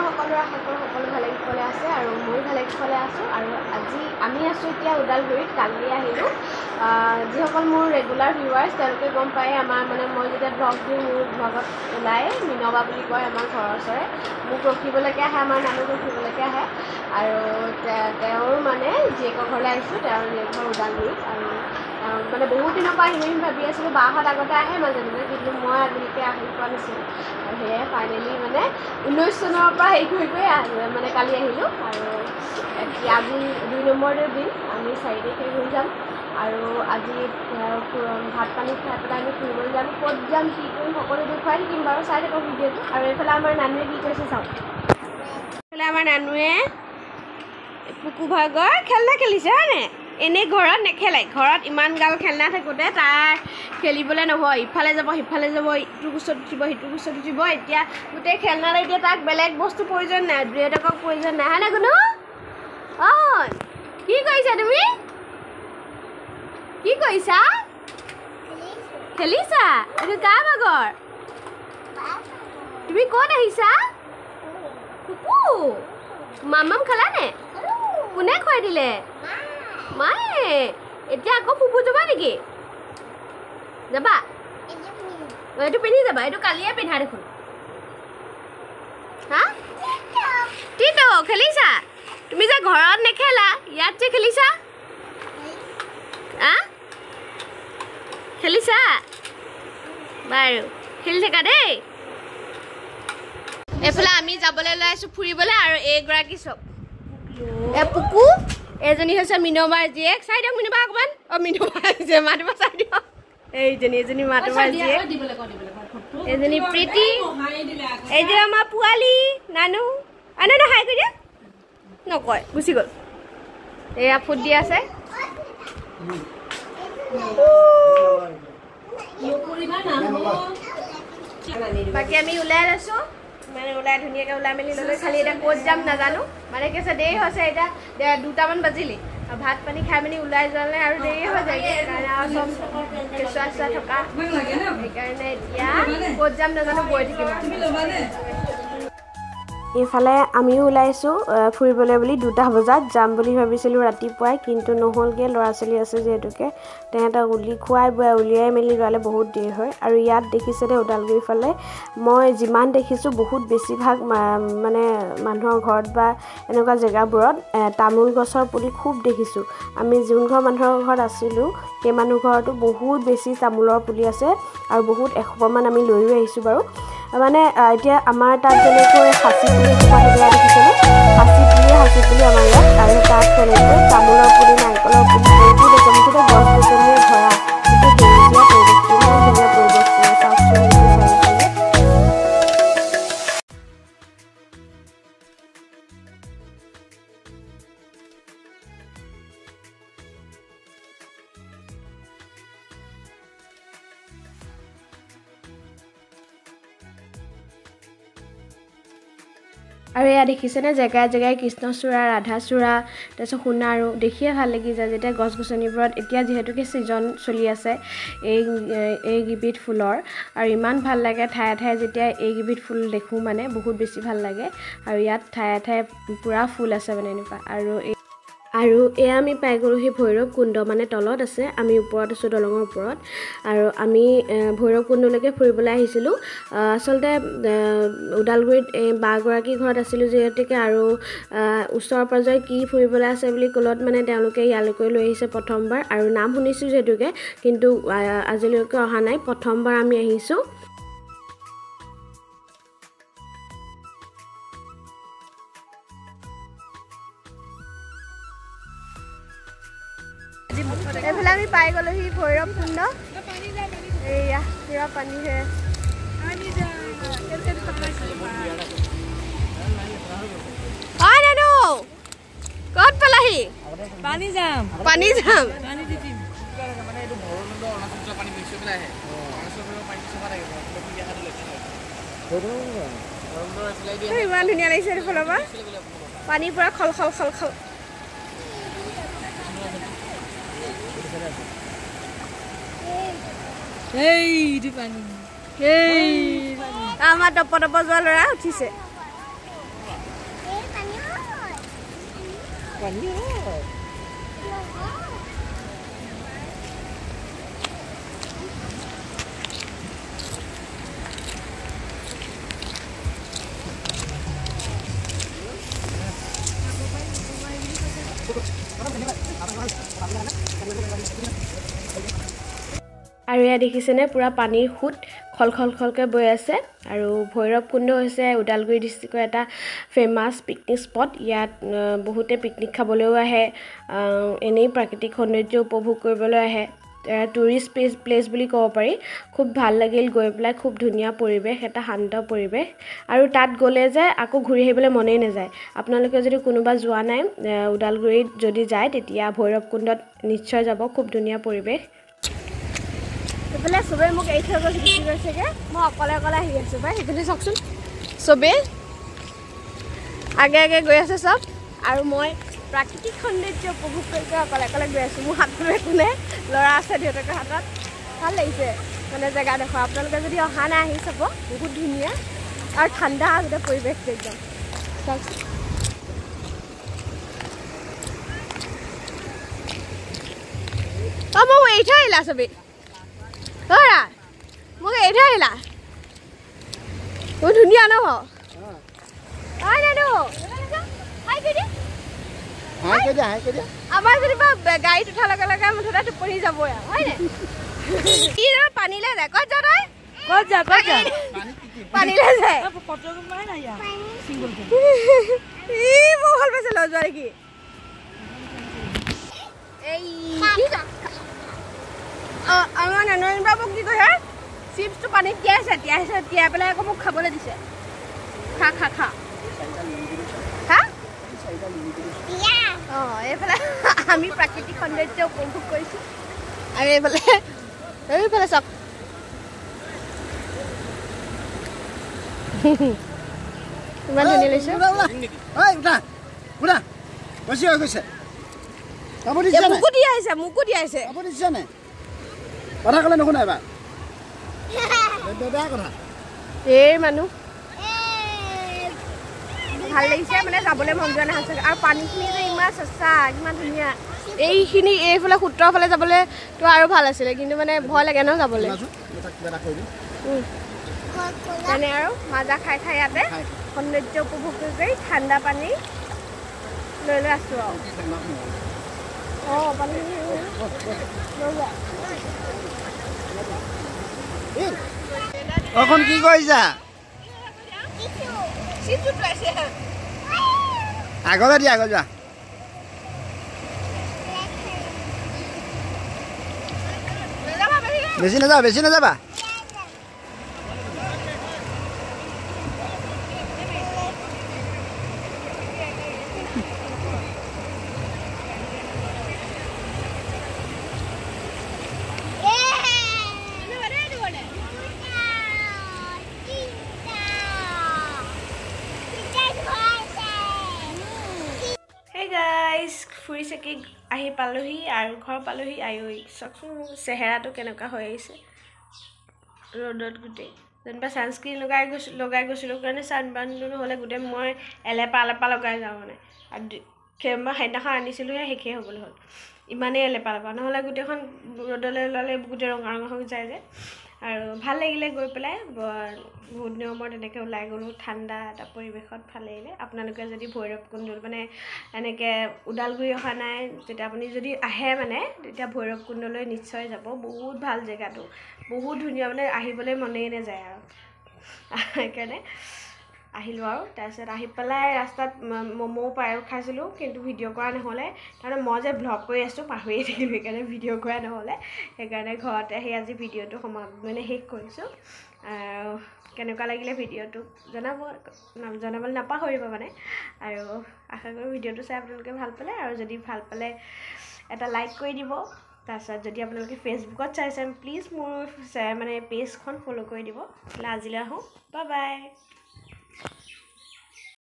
সকলোৰে আশা কৰোঁ সকলো ভালে কুশলে আছে আৰু মই ভালে কুশলে আছোঁ আৰু আজি আমি আছোঁ এতিয়া ওদালগুৰিত কালি আহিলোঁ যিসকল মোৰ ৰেগুলাৰ ভিউৱাৰ্ছ তেওঁলোকে গম পায় আমাৰ মানে মই যেতিয়া ব্লগ দিওঁ মোৰ ব্লগত ওলায় মিনবা বুলি কয় আমাৰ ঘৰৰ ওচৰে মোক ৰখিবলৈকে আহে আমাৰ নানুক ৰখিবলৈকে আহে আৰু তেওঁৰ মানে জীয়েকৰ ঘৰলৈ আহিছোঁ তেওঁৰ জীয়েক ঘৰ ওদালগুৰিত আৰু মানে বহুত দিনৰ পৰা আহিম ভাবি আছিলোঁ বাহঁত আগতে আহে মাজে মাজে কিন্তু মই আজিলৈকে আহি পোৱা নাছিলোঁ আৰু সেয়ে ফাইনেলি মানে 19 চনৰ পৰা হেৰি কৰি মানে কালি আহিলোঁ আৰু আজি 2 নম্বৰটো দিন আমি 4 তাৰিখে ঘূৰি যাম আৰু আজি ভাত পানী খাই পেলাই আমি ফুৰিবলৈ যাম ক'ত যাম কি কৰিম সকলো দেখুৱাই থাকিম বাৰু চাই থাকক ভিডিঅ'টো আৰু এইফালে আমাৰ নানুৱে কি কৰিছে চাওক এইফালে আমাৰ নানুৱে পুকু ভাগৰ খেলনা খেলিছে হয়নে এনেই ঘৰত নেখেলাই ঘৰত ইমান গাল খেলনা থাকোঁতে তাৰ খেলিবলৈ নহয় ইফালে যাব সিফালে যাব ইটোৰ কোচত উঠিব সিটোৰ কোচত উঠিব এতিয়া গোটেই খেলনালৈ এতিয়া তাক বেলেগ বস্তু প্ৰয়োজন নাই দুয়েটকৰ প্ৰয়োজন নাই হয়নে কোনো অঁ কি কৰিছা তুমি কি কৰিছা খেলিছা এইটো কাৰ ভাগৰ তুমি ক'ত আহিছা কুকু মামাম খালানে কোনে খুৱাই দিলে মায়ে এতিয়া আকৌ ফুফু যাবা নেকি যাবা এইটো পিন্ধি যাবা এইটো কালিয়ে পিন্ধা দেখোন হা টিটো খেলিছা তুমি যে ঘৰত নেখেলা ইয়াত যে খেলিছা খেলিছা বাৰু খেলি থাকা দেই এইফালে আমি যাবলৈ ওলাইছোঁ ফুৰিবলৈ আৰু এইগৰাকী চব পুকু এজনী হৈছে মিনবাৰ জীয়েক চাই দিয়ক মিনবা অকণমান অঁ মিনবা আহিছে মাতিব চাই দিয়ক এজনী মাতিবাৰ জীয়েক এজনী প্ৰীতি এই যে আমাৰ পোৱালি নানু আনে হাই কৰি দিয়া নকয় গুচি গ'ল এয়া ফুট দি আছে বাকী আমি ওলাই আছোঁ মানে ওলাই ধুনীয়াকৈ ওলাই মেলি ল'লে খালি এতিয়া ক'ত যাম নাজানো মানে কি আছে দেৰি হৈছে এতিয়া 2টামান বাজিলে আৰু ভাত পানী খাই মেলি ওলাই যোৱালে আৰু দেৰি হৈ যায় সেইকাৰণে আৰু চব কেঁচুৱা চেঁচুৱা থকা সেইকাৰণে এতিয়া ক'ত যাম নাজানো গৈ থাকিম এইফালে আমিও ওলাইছোঁ ফুৰিবলৈ বুলি 2টা বজাত যাম বুলি ভাবিছিলোঁ ৰাতিপুৱাই কিন্তু নহ'লগৈ ল'ৰা ছোৱালী আছে যিহেতুকে তেহেঁতক খুৱাই বোৱাই উলিয়াই মেলি লোৱালে বহুত দেৰি হয় আৰু ইয়াত দেখিছে দে ওদালগুৰি ফালে মই যিমান দেখিছোঁ বহুত বেছিভাগ মানে মানুহৰ ঘৰত বা এনেকুৱা জেগাবোৰত তামোল গছৰ পুলি খুব দেখিছোঁ আমি যোন ঘৰ মানুহৰ ঘৰত আছিলোঁ সেই মানুহ ঘৰতো বহুত বেছি তামোলৰ পুলি আছে আৰু বহুত এসোপামান আমি লৈও আহিছোঁ বাৰু মানে এতিয়া আমাৰ তাত যেনেকৈ সাঁচি পুলি এসোপা সেইবিলাক দেখিছেনে সাঁচি পুলি আমাৰ ইয়াত আৰু তাত তেনেকৈ তামোলৰ পুলি নাৰিকলৰ পুলি বহুত আছে মুঠতে গছ গছনিৰে ভৰা গোটেই সেউজীয়া পৰিৱেশটো ইমান ধুনীয়া পৰিৱেশটো চাওকচোন আৰু এয়া দেখিছেনে জেগাই জেগাই কৃষ্ণচূড়া ৰাধাচূড়া তাৰপিছত সোণাৰু দেখিয়ে ভাল লাগি যায় যেতিয়া গছ গছনিবোৰত এতিয়া যিহেতুকে ছিজন চলি আছে এইকেইবিধ ফুলৰ আৰু ইমান ভাল লাগে ঠায়ে ঠায়ে যেতিয়া এইকেইবিধ ফুল দেখোঁ মানে বহুত বেছি ভাল লাগে আৰু ইয়াত ঠায়ে ঠায়ে পূৰা ফুল আছে মানে এনেকুৱা আৰু এয়া আমি পাই গ'লোহি ভৈৰৱ কুণ্ড মানে তলত আছে আমি ওপৰত আছোঁ দলঙৰ ওপৰত আৰু আমি ভৈৰৱ কুণ্ডলৈকে ফুৰিবলৈ আহিছিলোঁ আচলতে ওদালগুৰিত বাগৰাকী ঘৰত আছিলোঁ যিহেতুকে আৰু ওচৰ পাজৰে কি ফুৰিবলৈ আছে বুলি ক'লত মানে তেওঁলোকে ইয়ালৈকে লৈ আহিছে প্ৰথমবাৰ আৰু নাম শুনিছোঁ যিহেতুকে কিন্তু আজিলৈকে অহা নাই প্ৰথমবাৰ আমি আহিছোঁ এইফালে আমি পাই গ'লোহি ভৈৰৱ কুণ্ড এয়া পুৰা পানী হৈ আছে নানু ক'ত পালাহি পানী যাম ইমান ধুনীয়া লাগিছে এইফালৰ পৰা পানী পুৰা খল খল খল খল আমাৰ টপ টপ যোৱা ল'ৰা উঠিছে পানী আৰু এয়া দেখিছেনে পুৰা পানীৰ সোঁত খলখলকৈ বৈ আছে আৰু ভৈৰৱকুণ্ড হৈছে ওদালগুৰি ডিষ্ট্ৰিক্টৰ এটা ফেমাছ পিকনিক স্পট ইয়াত বহুতে পিকনিক খাবলৈও আহে এনেই প্ৰাকৃতিক সৌন্দৰ্য উপভোগ কৰিবলৈ আহে টুৰিষ্ট প্লেচ বুলি ক'ব পাৰি খুব ভাল লাগিল গৈ পেলাই খুব ধুনীয়া পৰিৱেশ এটা শান্ত পৰিৱেশ আৰু তাত গ'লে যে আকৌ ঘূৰি আহিবলৈ মনেই নাযায় আপোনালোকে যদি কোনোবা যোৱা নাই ওদালগুৰিত যদি যায় তেতিয়া ভৈৰৱকুণ্ডত নিশ্চয় যাব খুব ধুনীয়া পৰিৱেশ এইফালে চবেই মোক এৰি থৈ গুচি গৈছেগৈ মই অকলে আহি আছোঁ পাই সেইখিনি চাওকচোন চবেই আগে গৈ আছে চব আৰু মই প্ৰাকৃতিক সৌন্দৰ্য উপভোগ কৰি অকলে গৈ আছোঁ মোৰ হাতত একো নাই ল'ৰা আছে দেউতাকৰ হাতত ভাল লাগিছে মানে জেগাডোখৰ আপোনালোকে যদি অহা নাই আহি চাব বহুত ধুনীয়া আৰু ঠাণ্ডা গোটেই পৰিৱেশটো একদম চাওকচোন অঁ মোক এৰি থৈ আহিলা চবেই ধৰা মোক এৰি থৈ আহিলা বহুত ধুনীয়া ন হয় নানো আমাৰ যেনিবা গাড়ীত উঠাৰ লগে লগে মুঠতে টোপনি যাবই আৰু হয়নে কি পানীলৈ যায় ক'ত যা তই পানীলৈ যায় মোৰ ভাল পাইছে লৈ যোৱা নেকি আমাৰ নানন বাবুক কি কৈছে চিপছটো পানীত তিয়াই পেলাই আকৌ মোক খাবলৈ দিছে খা অঁ এইফালে আমি প্ৰাকৃতিক সৌন্দৰ্য উপভোগ কৰিছোঁ আৰু এইফালে চাওক ইমান ধুনীয়া লাগিছে মোকো দি আহিছে কথা ক'লে নুশুনা এবাৰ এই মানুহ ভাল লাগিছে মানে যাবলৈ মন যোৱা নাই সঁচাকৈ আৰু পানীখিনি যে ইমান চেঁচা ইমান ধুনীয়া এইখিনি এইফালে সূত্ৰৰ ফালে যাবলৈতো আৰু ভাল আছিলে কিন্তু মানে ভয় লাগে ন যাবলৈ তেনে আৰু মাজা খাই ইয়াতে সৌন্দৰ্য উপভোগ কৰি ঠাণ্ডা পানী লৈ আছোঁ আৰু অঁ পানীখিনি অকণ কি কৰিছা আগলৈ দিয়া আগলৈ যোৱা বেছি নাযাবা ফুৰি চাকি আহি পালোহি আৰু ঘৰ পালোহি চাওকচোন মোৰ চেহেৰাটো কেনেকুৱা হৈ আহিছে ৰ'দত গোটেই যেনিবা ছানস্ক্ৰীন লগাই গৈছিলোঁ কাৰণে ছানবাৰ্ণটো নহ'লে গোটেই মই এলেপা লগাই যাওঁ মানে আৰু মই সেইদিনাখন আনিছিলোঁহে শেষেই হ'বলৈ হ'ল ইমানেই এলেপা নহ'লে গোটেইখন ৰ'দলৈ ওলালে গোটেই ৰঙা হৈ যায় যে আৰু ভাল লাগিলে গৈ পেলাই বহুত দিনৰ মূৰত এনেকৈ ওলাই গ'লোঁ ঠাণ্ডা এটা পৰিৱেশত ভাল লাগিলে আপোনালোকে যদি ভৈৰৱকুণ্ড মানে এনেকৈ ওদালগুৰি অহা নাই তেতিয়া আপুনি যদি আহে মানে তেতিয়া ভৈৰৱকুণ্ডলৈ নিশ্চয় যাব বহুত ভাল জেগাটো বহুত ধুনীয়া মানে আহিবলৈ মনেই নাযায় আৰু সেইকাৰণে আহিলোঁ আৰু তাৰপিছত আহি পেলাই ৰাস্তাত ম'ম' পায়স খাইছিলোঁ কিন্তু ভিডিঅ' কৰা নহ'লে তাৰমানে মই যে ভ্লগ কৰি আছোঁ পাহৰিয়ে থাকিলোঁ সেইকাৰণে ভিডিঅ' কৰা নহ'লে সেইকাৰণে ঘৰতে আহি আজি ভিডিঅ'টো শেষ কৰিছোঁ কেনেকুৱা লাগিলে ভিডিঅ'টো জনাবলৈ নাপাহৰিব মানে আৰু আশা কৰোঁ ভিডিঅ'টো চাই আপোনালোকে ভাল পালে আৰু যদি ভাল পালে এটা লাইক কৰি দিব তাৰপিছত যদি আপোনালোকে ফেচবুকত চাইছে প্লিজ মোৰ মানে পেজখন ফ'ল' কৰি দিব আজিলৈ আহোঁ বাই